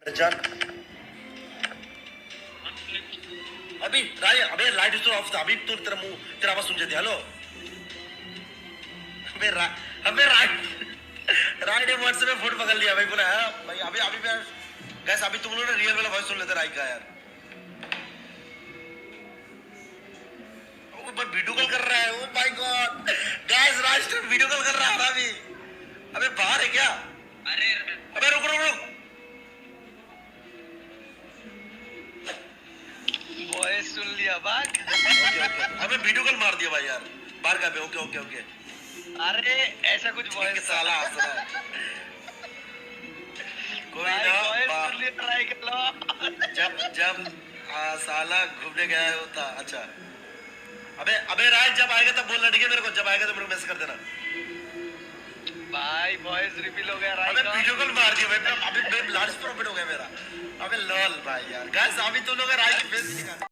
जान अभी राय अबे लाइट तो ऑफ था अभी तो तेरा मुंह तेरा आवाज सुन जाती हेलो अबे राय ने व्हाट्सएप में फोन पकड़ लिया भाई बोला भाई अभी अभी मैं गैस अभी तुम लोग ने रियल वाला वॉइस सुन लेते राय का यार वो वीडियो कॉल कर रहा है oh my God gas Raj video call कर रहा है अभी अबे बाहर है क्या अरे अबे रुक रुक रुक वॉइस सुन लिया बात अबे वीडियो कॉल मार दिया भाई यार बाहर का ओके ओके ओके अरे ऐसा कुछ वॉइस साला हंस रहा है कोई ना ट्राई कर लो जब जब साला घूमने गया होता अच्छा अबे अबे राज जब आएगा तब बोलना ठीक है मेरे को जब आएगा तो मेरे को मैसेज कर देना भाई वॉइस रिवील हो गया अबे वीडियो कॉल मार दिया भाई अभी लास्ट प्रॉफिट हो गया मेरा अबे लॉल भाई यार गाइस अभी तुम लोग राज की फेस दिखा